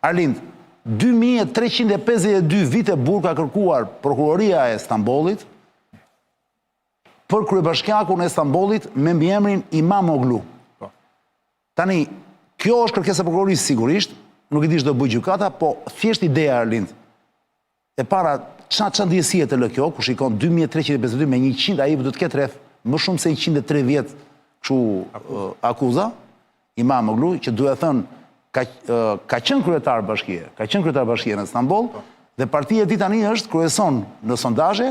Arlind, 2352 vite burg ka kërkuar prokuroria e Stambollit për kryebashkiakun e Stambollit me mbiemrin Imamoglu. Tani, kjo është kërkesa e prokurorisë sigurisht, nuk i di ç'do bëj gjykata, po thjesht ideja, Arlind. E para, ç'a ndjesie të lë kjo, ku shikon 2352 me 100, ai do të ketë rreth më shumë se 103 vjet kështu akuza, Imamoglu, që duhet thënë ka qenë kryetar bashkie në Stamboll, dhe partia e tij tani është kryeson në sondazhe,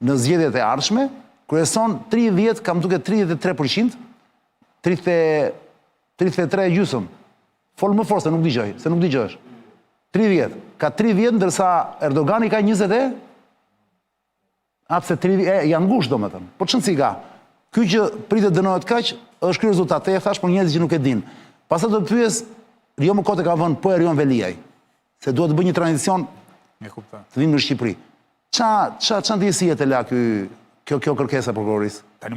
në zgjedhjet e ardhshme, kryeson 30, kam duket 33%, 33 gjysmë. Fol më fort se nuk dëgjohesh. 30. Ka 3 vjet, ndërsa Erdogani ka 20 janë ngushtë domethënë. Po ç'në si ka? Ky që pritet dënohet kaq, është ky rezultat. E thash për njerëzit që nuk e dinë. Pastaj do të pyes, jo më kote ka vënë po Erion Veliaj, se duhet të bëj një tranzicion të vinë në Shqipëri. Ç'a ndjesie të la kjo kërkesa e prokurorisë? Tani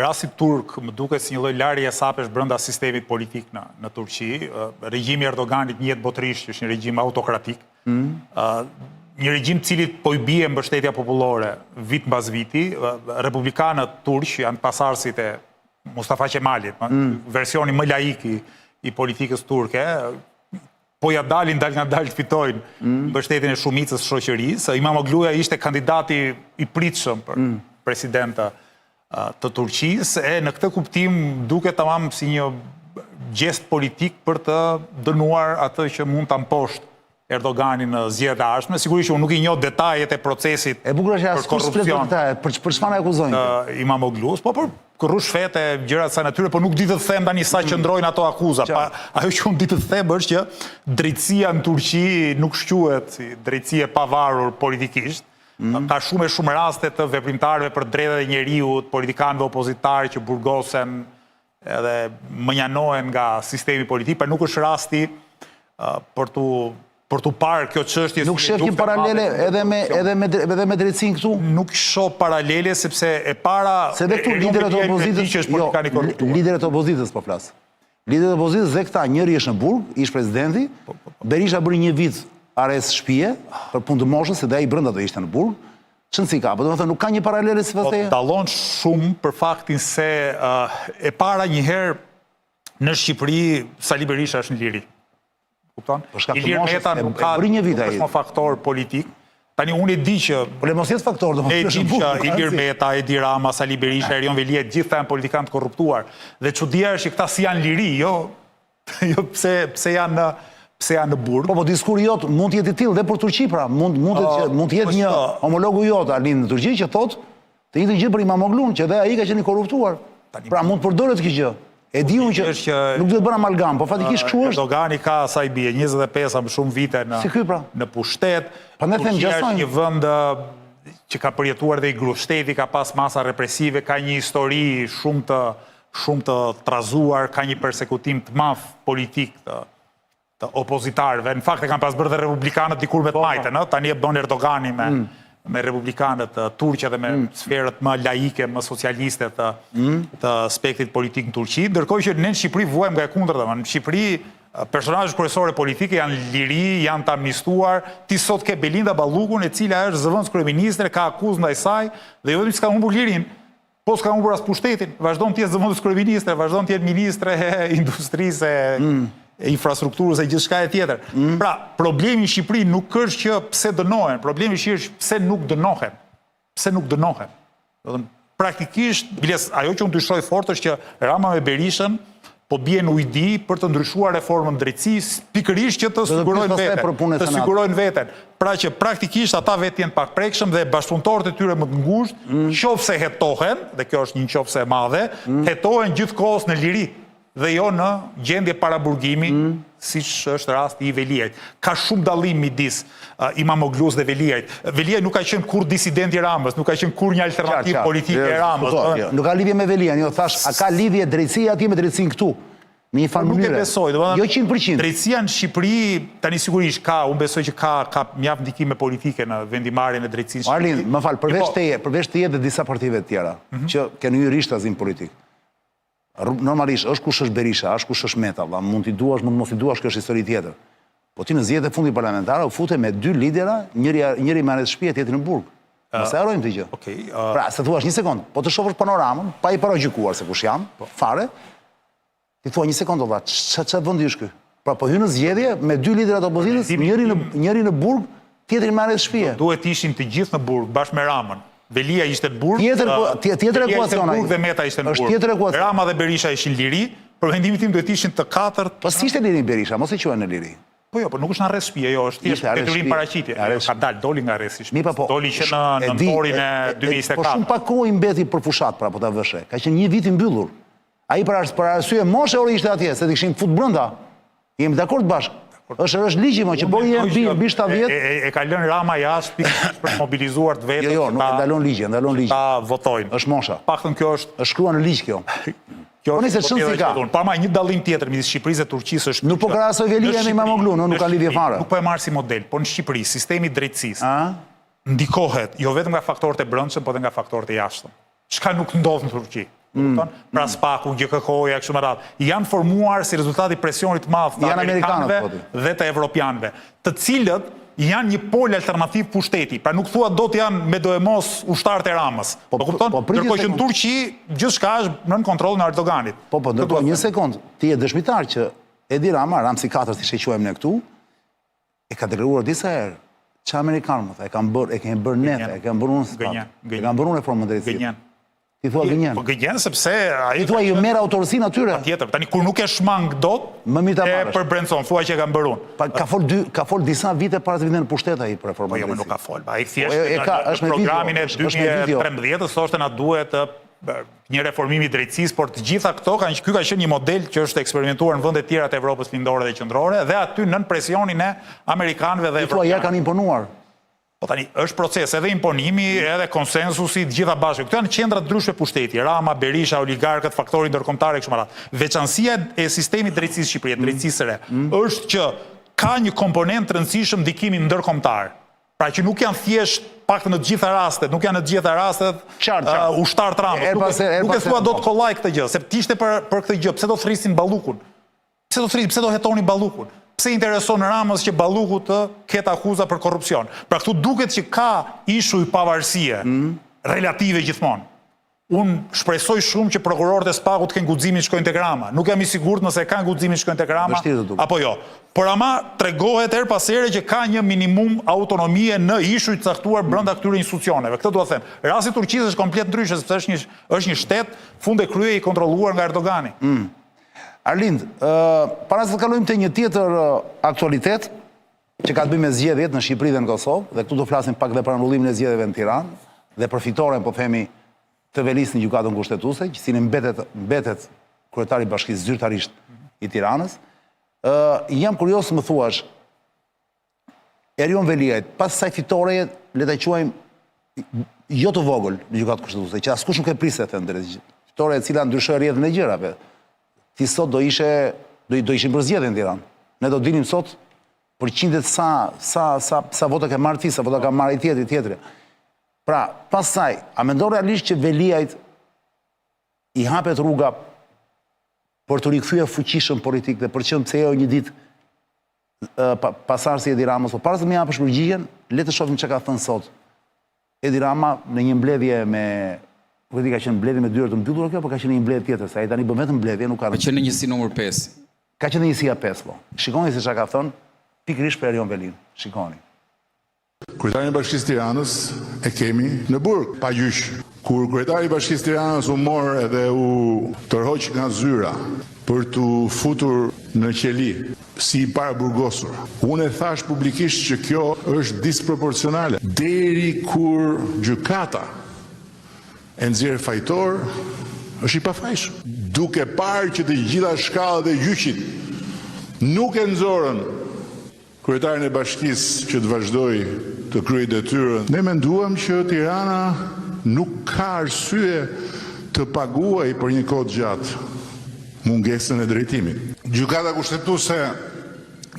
rasti turk më duket si një lloj larje sapesh brenda sistemit politik në Turqi. Regjimi Erdoganit njëhet botërisht, është një regjim autokratik. Një regjim cilit po i bie mbështetja popullore vit mbas viti. Republikanët turq janë pasardhësit e Mustafa Qemalit, versioni më laik i politikës turke. Po ja dalin dal nga dal të fitojnë mbështetjen e shumicës shoqërisë. Imamogluja ishte kandidati i pritshëm për presidenta të Turqisë, e në këtë kuptim duket tamam si një gjest politik për të dënuar atë që mund ta mposhtë Erdoganin në zgjedhjet e ardhshme. Sigurisht që unë nuk i njoh detajet e procesit për korrupsion. Për çfarë akuzojnë? Imamoglu's, po për rrush fete, gjëra të natyre, po nuk di të them tani sa qëndrojnë ato akuza. Ajo që unë di të them është që drejtësia në Turqi nuk shquhet si drejtësi e pavarur politikisht. Ka shumë e shumë raste të veprimtarëve për drejtat e njeriut, politikanëve opozitarë që burgosen edhe mënjanohen nga sistemi politik, por nuk është rasti për tu parë kjo çështje. Nuk shef një paralele edhe me drejtësinë këtu? Nuk shoh paralele sepse e para se dhe këtu liderët e opozitës, liderët e opozitës po flas. Liderët e opozitës dhe këta, njëri është në burg, ish presidenti, Berisha bëri një vit arrest shtëpie për punë të moshës, se dhe ai brenda do ishte në burg. Ç'në si ka? Po domethënë nuk ka një paralele si vetë. Dallon shumë për faktin se e para një herë në Shqipëri Sali Berisha është në liri. Kupton? Ilir Meta nuk ka është një faktor politik. Tani unë e di që mos jetë faktor, e di që Ilir Meta, Edi Rama, Sali Berisha, Erion Veliaj, gjithë janë politikanë të korruptuar. Dhe çudia është që këta si janë liri, jo pse janë në burg. Po diskuri jot mund të jetë i tillë dhe për Turqi, pra mund të jetë një homologu jot Arlind në Turqi që thotë të njëjtën gjë për Imamoglu'n, që dhe ai ka qenë i korruptuar. Pra mund të përdoret kjo gjë. E di unë që nuk duhet bëra amalgam, po fatikisht kështu është. Erdogani ka sa i bie 25 më shumë vite në pushtet. Turqia është një vend që ka përjetuar dhe i grushteti, ka pas masa represive, ka një histori shumë të trazuar, ka një persekutim të madh politik të opozitarëve. Në fakt e kanë pas bërë dhe republikanët dikur me të majtën, tani e bën Erdogani me republikanët turqe dhe me sferët më laike, më socialiste të spektrit politik në Turqi, ndërkohë që ne në Shqipëri vuajmë nga e kundërta. Në Shqipëri personazhet kryesore politike janë liri, janë të amnistuar. Ti sot ke Belinda Ballukun, e cila është zëvendës kryeministre, ka akuzë ndaj saj dhe jo vetëm s'ka humbur lirin, po s'ka humbur as pushtetin. Vazhdon të jetë zëvendës kryeministre, vazhdon të jetë ministre e industrisë, infrastrukturës e gjithçka e tjetër. Pra, problemi në Shqipëri nuk është që pse dënohen, problemi është pse nuk dënohen. Pse nuk dënohen. Praktikisht, ajo që unë dyshoj fort është që Rama me Berishën po bie në ujdi për të ndryshuar reformën drejtësisë, pikërisht që të sigurojnë veten. Pra që praktikisht ata vetë janë pak prekshëm dhe bashkëpunëtorët e tyre më të ngushtë, qofse hetohen, dhe kjo është një qofse e madhe, hetohen gjithkohës në liri dhe jo në gjendje paraburgimi, siç është rasti i Veliajt. Ka shumë dallim midis Imamoglu's dhe Veliajt. Veliaj nuk ka qenë kur disident i Ramës, nuk ka qenë kur një alternativë politike e Ramës. Nuk ka lidhje me Veliajn, jo thash, a ka lidhje drejtësia atje me drejtësinë këtu? Në një farë mënyrë. Nuk e besoj, jo 100%. Drejtësia në Shqipëri tani sigurisht unë besoj që ka mjaft ndikime politike në vendimarrjen e drejtësisë. Arlind, më fal, përveç teje dhe disa partive të tjera që kanë hyrë rishtazim politik. Normalisht, është kush është Berisha, është kush është Meta, mund t'i duash, mund mos t'i duash, kjo është histori tjetër. Po ti në zgjedhjet e fundit parlamentare u fute me 2 lidera, njëri marrë shtëpi, tjetri në burg. Mos e harrojmë këtë gjë. Pra, se thuash një sekond, po të shohësh panoramën, pa i paragjykuar se kush jam, fare, ti thua një sekond valla, ç'a vendi është ky? Pra po hyn në zgjedhje me 2 lidera të opozitës, njëri në burg, tjetri marrë shtëpi. Duhet ishin të gjithë në burg bashkë me Ramën. Velia ishte në burg. Tjetër ekuacion. Burg dhe Meta ishte në burg. Është tjetër ekuacion. Rama dhe Berisha ishin liri, për mendimin tim duhet ishin të katërt. Po si ishte liri Berisha, mos e quajnë në liri. Po jo, por nuk është në arrest shtëpie, jo, është thjesht detyrim paraqitje. Ka dalë, doli nga arresti shtëpi. Doli që në nëntorin e 2024. Po shumë pak kohë i mbeti për fushat, pra po ta vëshe. Ka qenë 1 vit i mbyllur. Ai për arsye moshe ore ishte atje, se të kishin fut brenda. Jemi dakord bashkë. Është ligji më që po je mbi 70. E ka lënë Rama jashtë për të mobilizuar të vetë. Jo, nuk e ndalon ligji, Ta votojnë. Është mosha. Paktën kjo është shkruar në ligj kjo. Kjo është si ka. Pama një dallim tjetër midis Shqipërisë dhe Turqisë është. Nuk po krahasoj Velia me Imamoglu, nuk ka lidhje fare. Nuk po e marr si model, po në Shqipëri sistemi i drejtësisë ndikohet jo vetëm nga faktorët e brendshëm, por edhe nga faktorët e jashtëm. Çka nuk ndodh në Turqi. Pra SPAK-u, GKK-ja, kështu me radhë, janë formuar si rezultati i presionit të madh të amerikanëve dhe të evropianëve, të cilët janë një pol alternativ pushteti. Pra nuk thua do të janë me do e mos ushtarët e Ramës. Po kupton? Ndërkohë që në Turqi gjithçka është nën kontrollin e Erdoganit. Po, ndërkohë një sekond, ti je dëshmitar që Edi Rama, Ramsi 4 si quajmë ne këtu, e ka deklaruar disa herë që amerikanët e kanë bërë net, e kanë bërë unë reformën drejtësisë. Ti thua gënjen. Po gënjen sepse ai thua ju merr autorsinë atyre. Patjetër, tani kur nuk e shmang dot, më mirë ta marrësh. E përbrendson, thua që e kanë bërë unë. Ka fol disa vite para se vinë në pushtet ai për reformën. Po jo, nuk ka fol. Ai thjesht në programin e 2013 thoshte na duhet një reformim i drejtësisë, por të gjitha këto ky ka qenë një model që është eksperimentuar në vende të tjera të Evropës lindore dhe qendrore dhe aty nën presionin e amerikanëve dhe evropianëve. Ja kanë imponuar. Po tani, është proces edhe imponimi, edhe konsensusi, të gjitha bashkë. Këto janë qendra ndryshme pushteti, Rama, Berisha, oligarkët, faktori ndërkombëtar e kështu me radhë. Veçanësia e sistemit drejtësisë shqiptare, drejtësisë së re, është që ka një komponent të rëndësishëm ndikimi ndërkombëtar. Pra që nuk janë thjesht paktën në të gjitha rastet, nuk janë në të gjitha rastet ushtar të Ramës. Nuk e thua do të kollaj këtë gjë, se ti ishte për këtë gjë, pse do të thrisin Ballukun? Pse do hetoni Ballukun? Pse intereson Ramës që Balluku të ketë akuza për korrupsion? Pra këtu duket që ka ishuj pavarësie relative gjithmonë. Unë shpresoj shumë që prokurorët e SPAK-ut të kenë guximin të shkojnë tek Rama. Nuk jam i sigurt nëse kanë guximin të shkojnë tek Rama apo jo. Por ama tregohet her pas here që ka një minimum autonomie në ishuj të caktuar brenda këtyre institucioneve. Këtë dua të them. Rasti i Turqisë është komplet ndryshe sepse është një shtet fund e krye i kontrolluar nga Erdogani. Arlind, para se të kalojmë te një tjetër aktualitet që ka të bëjë me zgjedhjet në Shqipëri dhe në Kosovë, dhe këtu do flasim pak dhe për anullimin e zgjedhjeve në Tiranë dhe për fitoren, po themi, të Velis në gjykatën kushtetuese, që si mbetet kryetari i Bashkisë zyrtarisht i Tiranës. Jam kurios më thuash, Erion Veliajt, pas saj fitoreje, le ta quajmë jo të vogël në gjykatë kushtetuese, që askush nuk e priste të ndërë, fitoreje e cila ndryshoi rrjedhën e gjërave. Ti sot do ishim për zgjedhje në Tiranë. Ne do dinim sot për qindet sa vota ka marrë ti, sa vota ka marrë i tjetri. Pra, pastaj, a mendon realisht që Veliajt i hapet rruga për të rikthyer fuqishëm politik dhe për qenë pse një ditë pasardhësi Edi Ramës, por para se më japësh përgjigjen, le të shohim çka ka thënë sot Edi Rama në një mbledhje me Nuk e di ka qenë mbledhje me dyert të mbyllura kjo, por ka qenë një mbledhje tjetër, se ai tani bën vetëm mbledhje, nuk ka. Ka qenë njësi numër 5. Ka qenë njësia 5, po. Shikoni se çka ka thënë pikërisht për Erion Velin. Shikoni. Kryetarin e Bashkisë Tiranës e kemi në burg, pa gjyq. Kur kryetari i Bashkisë Tiranës u mor edhe u tërhoq nga zyra për t'u futur në qeli si i para burgosur, unë e thash publikisht që kjo është disproporcionale. Deri kur gjykata e nxjerr fajtor, është i pafajshëm. Duke parë që të gjitha shkallët e gjyqit nuk e nxorën kryetarin e bashkisë që të vazhdoi të kryej detyrën, ne menduam që Tirana nuk ka arsye të paguajë për një kohë gjatë mungesën e drejtimit. Gjykata kushtetuese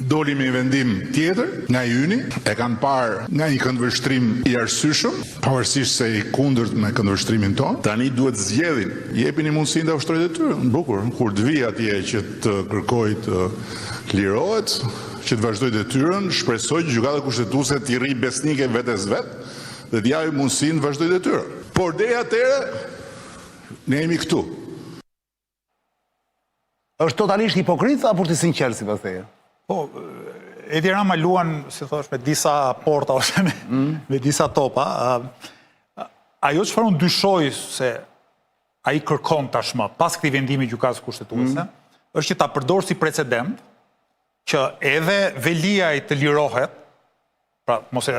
doli me një vendim tjetër nga Yni, e kanë parë nga një këndvështrim i arsyeshëm, pavarësisht se i kundërt me këndvështrimin tonë. Tani duhet zgjedhin, jepini mundësinë ta ushtrojë detyrën. Bukur, kur të vi atje që të kërkojë të lirohet, që të vazhdoj detyrën, shpresoj që gjykata kushtetuese t'i rri besnike vetes vet dhe t'i japë mundësinë të vazhdoj detyrën. Por deri atëherë ne jemi këtu. Është totalisht hipokrit apo ti sinqer sipas teje? Po, Edi Rama luan, si thosh, me disa porta ose me disa topa. Ajo çfarë unë dyshoj se ai kërkon tashmë, pas këtij vendimi gjykatës kushtetuese, është që ta përdor si precedent që edhe Veliaj të lirohet, pra mos e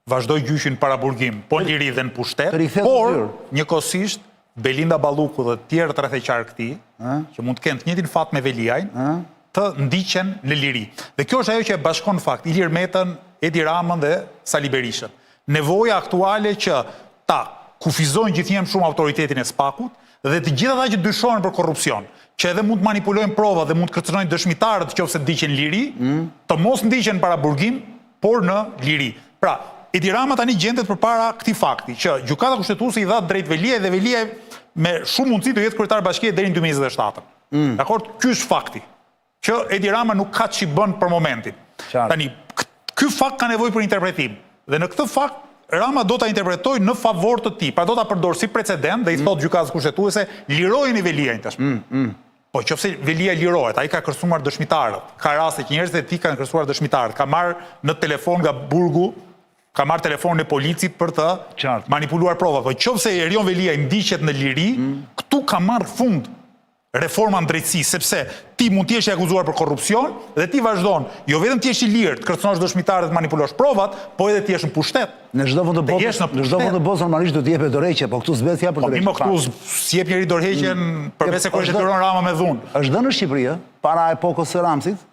vazhdoj gjyqin para burgim, po liri dhe në pushtet, por njëkohësisht Belinda Balluku dhe tjerë rrethëqarë këtij, që mund të kenë të njëjtin fat me Veliajin, të ndiqen në liri. Dhe kjo është ajo që e bashkon në fakt Ilir Metën, Edi Ramën dhe Sali Berishën. Nevoja aktuale që ta kufizojnë gjithnjëherë shumë autoritetin e SPAK-ut dhe të gjithë ata që dyshohen për korrupsion, që edhe mund të manipulojnë prova dhe mund të kërcënojnë dëshmitarët nëse ndiqen liri, të mos ndiqen para burgim, por në liri. Pra, Edi Rama tani gjendet përpara këtij fakti që gjykata kushtetuese i dha drejt Veliaj dhe Veliaj me shumë mundësi do jetë kryetar bashkie deri në 2027. Dakor? Ky është fakti. Që Edi Rama nuk ka ç'i bën për momentin. Tani, ky fakt ka nevojë për interpretim. Dhe në këtë fakt Rama do ta interpretojë në favor të tij, pra do ta përdor si precedent dhe i thotë gjykatës kushtetuese, lirojeni Veliajin tashmë. Po nëse Veliaj lirohet, ai ka kërcënuar dëshmitarët. Ka raste që njerëzit e tij kanë kërcënuar dëshmitarët, ka marrë në telefon nga burgu, ka marrë telefonin e policit për të manipuluar prova. Po nëse Erion Veliaj ndiqet në liri, këtu ka marrë fund reforma në drejtësi, sepse ti mund t'jesh i akuzuar për korrupsion dhe ti vazhdon, jo vetëm t'jesh i lirë, të kërcënosh dëshmitarët dhe të manipulosh provat, po edhe t'jesh në pushtet. Në çdo vend të botës normalisht do të jepet dorëheqje, po këtu s'bet ja për dorëheqje. Po këtu s'jep njëri dorëheqjen përveç se kur detyron Rama me dhunë. Është dhënë në Shqipëri, para epokës së Ramsit.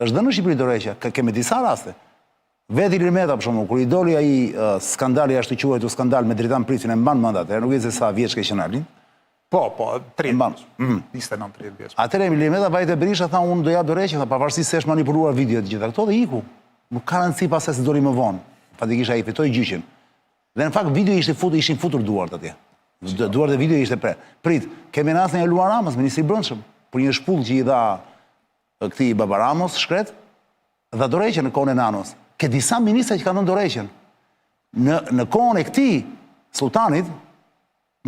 Është dhënë në Shqipëri dorëheqja, kemi disa raste. Vetë Ilir Meta, për shembull, kur i doli ai skandali ashtu quajtur skandal me Dritan Prisin, e mban mend atë, nuk e di se sa vjeç ka qenë Alin. Po, 30. 29-30 vjeç. Atëherë Ilir Meta vajte Berisha tha unë do jap dorëheqje, tha pavarësisht se është manipuluar video të gjitha këto dhe iku. Nuk ka rëndësi pas se doli më vonë. Fatikisht ai fitoi gjyqin. Dhe në fakt video ishin futur duart atje. Duart e video ishte pre. Prit, kemi rastin e Luan Ramës, ministri i Brendshëm, për një shpull që i dha këtij Baba Ramos shkret, dha dorëheqje në kohën e Nanos. Ke disa ministra që kanë dhënë dorëheqjen. Në kohën e këtij sultanit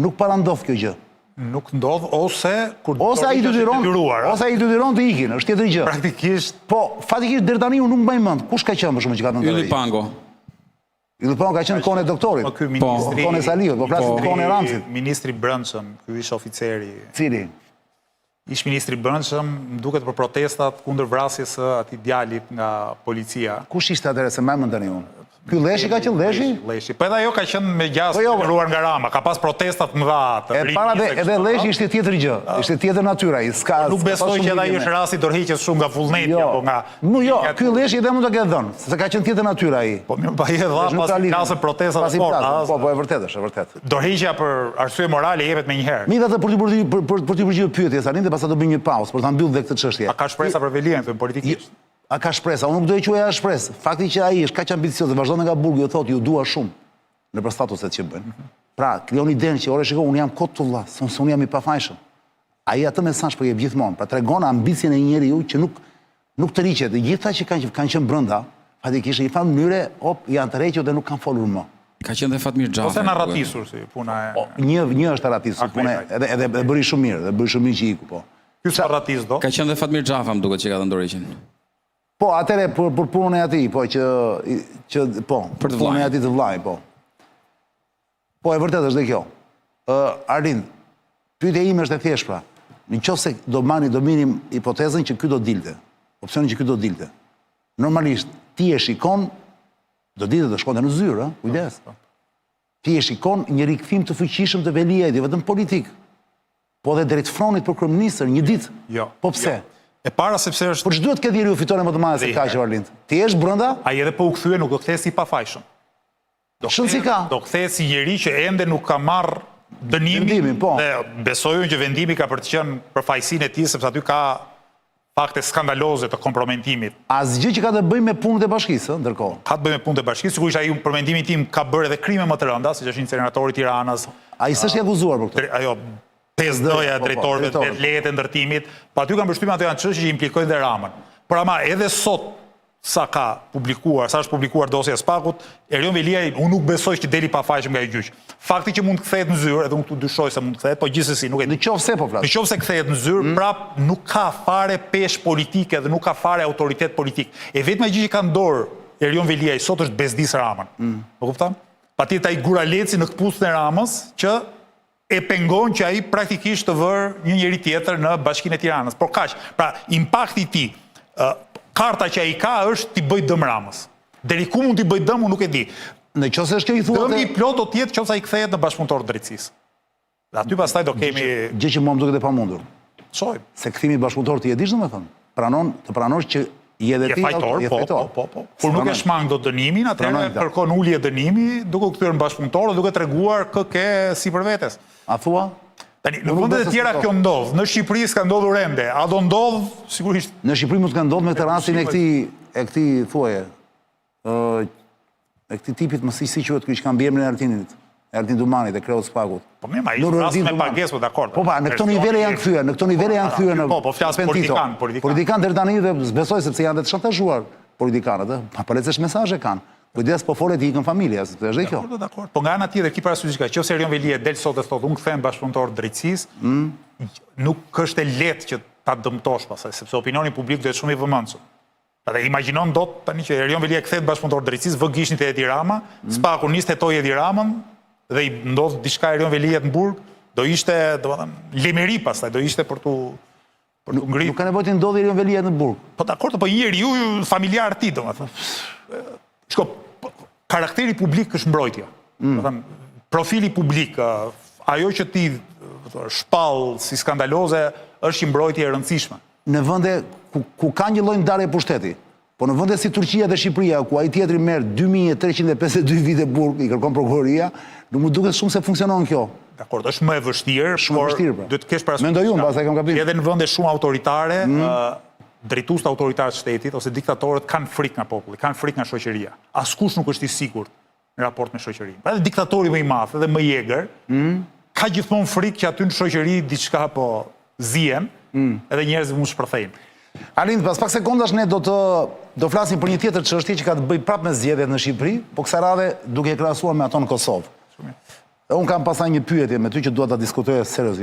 nuk parandof kjo gjë. Nuk ndodh ose kur ose ai detyron të ikin, është tjetër gjë. Praktikisht. Po, fatikisht deri tani unë nuk mbaj mend. Kush ka qenë për shkak që ka dhënë dorëheqje? Ylli Pango. Ylli Pango ka qenë në kohën e doktorit. Po ky ministri, kohën e Saliut, po flasim kohën e Ramsit. Ministri i Brendshëm, ky ish oficeri. Cili? Ish ministri i Brendshëm, më duket për protestat kundër vrasjes së atij djalit nga policia. Kush ishte atëherë se më mend tani unë? Ky Leshi ka qenë Leshi? Leshi. Po edhe ajo ka qenë me gjasë ruar nga Rama, ka pas protestat më dha të rritë. Edhe Leshi ishte tjetër gjë, ishte tjetër natyra. Nuk besoj që edhe ai është rasti dorëheqjes shumë nga vullneti apo nga. Jo, ky Leshi edhe mund të ketë dhënë, se ka qenë tjetër natyra ai. Po mirë, pa i dha pas kasë protestat të forta. Po, e vërtetë është, e vërtetë. Dorëheqja për arsye morale jepet më një herë. Mirë, atë për të përgjigjer pyetjes tani dhe pastaj do bëjmë një pauzë për ta mbyllur këtë çështje. A ka shpresa për Veliajin thënë politikisht? A ka shpresa, unë nuk do e quaja shpresë. Fakti që ai është kaq ambicioz dhe vazhdon nga burgu, thotë ju dua shumë nëpër statuset që bën. Pra, krijon idenë që ore shiko, unë jam kot tulla, se unë jam i pafajshëm. Ai atë mesazh po jep gjithmonë, pra tregon ambicien e një njeriu që nuk të riqet. Dhe gjithta që kanë qenë brenda, fatikisht në një farë mënyre, janë të rrequr dhe nuk kanë folur më. Ka qenë dhe Fatmir Xhafi. Ose narratisur si puna e. Një është narratisur, puna edhe bëri shumë mirë, dhe bëri shumë mirë që iku, po. Ky narratis do. Ka qenë dhe Fatmir Xhafi, më duket që ka dhënë dorëheqjen. Po, atëre për punën e atij, po për punën e atij të vllajit, po. Po, e vërtetë është dhe kjo. Arlind, pyetja ime është e thjeshtë pra. Nëse do minim hipotezën që ky do dilte, opsionin që ky do dilte. Normalisht ti e shikon, do dilte të shkonte në zyrë, kujdes. Ti e shikon një rikthim të fuqishëm të Veliajit, jo vetëm politik, po edhe drejt fronit për kryeministër një ditë. Jo. Po pse? E para sepse është. Por ç'duhet këtë njeriu fitore më të madhe se kaq Arlind. Ti je brenda? Ai edhe po u kthye nuk do kthehet si pafajshëm. Shën si ka. Do kthehet si njeri që ende nuk ka marr dënimin. Dhe besojun që vendimi ka për të qenë për fajsinë e tij sepse aty ka fakte skandaloze të kompromitimit. Asgjë që ka të bëjë me punën e bashkisë, ndërkohë. Ka të bëjë me punën e bashkisë, sigurisht ai për mendimin tim ka bërë edhe krime më të rënda, siç është incineratori i Tiranës. Ai s'është i akuzuar për këtë. Ajo 5 doja drejtorëve të lejet e ndërtimit, pa aty kanë përshtypjen ato janë çështje që implikojnë dhe Ramën. Por ama edhe sot sa është publikuar dosja e Spakut, Erion Veliaj, unë nuk besoj që deli pa fajshëm nga i gjyq. Fakti që mund të kthehet në zyrë, edhe unë këtu dyshoj se mund të kthehet, po gjithsesi nuk e di. Në qoftë po flas. Në qoftë se kthehet në zyrë, prap nuk ka fare peshë politike dhe nuk ka fare autoritet politik. E vetma gjë që ka në dorë Erion Veliaj sot është bezdis Ramën. Po kupton? Patjetër ai Guraleci në këpucën e Ramës që e pengon që ai praktikisht të vërë një njeri tjetër në Bashkinë e Tiranës. Por kaq, pra impakti i tij, karta që ai ka është t'i bëj dëm Ramës. Deri ku mund t'i bëj dëm, unë nuk e di. Në qoftë se është kjo i thuat. Dëmi i plot do të jetë nëse ai kthehet në bashkëpunëtor të drejtësisë. Dhe aty pastaj do kemi gjë që mua më duket e pamundur. Shoj. Se kthimi i bashkëpunëtor ti e dish domethënë. Të pranosh që je dhe ti je fajtor, po. Kur nuk e shmang dot dënimin, atëherë kërkon ulje dënimi, duke u kthyer në bashkëpunëtor dhe duke treguar kë ke sipër vetes. A thua? Tani, në vendet e tjera kjo ndodh. Në Shqipëri s'ka ndodhur ende. A do ndodh? Sigurisht. Në Shqipëri mund të ka ndodhur me këtë rastin e këtij thuaje. E këtij tipit mos si quhet ky që ka mbiemrin e Artinit. Ertin Dumanit e kreu Spakut. Po mirë, ai rast me pagesë, po dakord. Po në këto nivele janë kthyer, në Po flas politikan. Politikan deri tani dhe besoj sepse janë të shantazhuar politikanët, pa lecesh mesazhe kanë. Kujdes po folet i ikën familja, sepse është kjo. Dakord. Po nga ana tjetër ki parasysh diçka, nëse Erion Veliaj del sot e thotë unë kthehem bashkëpunëtor drejtësisë, nuk është e lehtë që ta dëmtosh pastaj, sepse opinioni publik do të shumë i vëmendshëm. Dhe imagjinon dot tani që Erion Veliaj kthehet bashkëpunëtor drejtësisë, vë gishnit e Edi Rama, Spaku nis tetoi Edi Ramën dhe i ndodh diçka Erion Veliajt në burg, do ishte, domethënë, lemeri pastaj, do ishte për tu ngritur. Nuk ka nevojë të ndodhi Erion Veliajt në burg. Po dakord, po njeriu familjar i tij, domethënë. Shko, karakteri publik është mbrojtja. Profili publik, ajo që ti shpall si skandaloze, është që mbrojtja e rëndësishme. Në vende ku ka një lloj ndarje pushteti, po në vende si Turqia dhe Shqipëria, ku ai tjetri merr 2352 vite burg, i kërkon prokuroria, nuk më duket shumë se funksionon kjo. Dakord, është më e vështirë, por duhet të kesh parasysh. Mendoj unë, pastaj kam gabim. Edhe në vende shumë autoritare, drejtuesit autoritarë të shtetit ose diktatorët kanë frikë nga populli, kanë frikë nga shoqëria. Askush nuk është i sigurt në raport me shoqërinë. Pra edhe diktatori më i madh dhe më i egër, ka gjithmonë frikë që aty në shoqëri diçka po zihen, edhe njerëzit mund shpërthejnë. Alind, pas pak sekondash ne do flasim për një tjetër çështje që ka të bëjë prapë me zgjedhjet në Shqipëri, po kësaj radhe duke e krahasuar me ato në Kosovë. Unë kam pasaj një pyetje me ty që dua ta diskutoj seriozisht.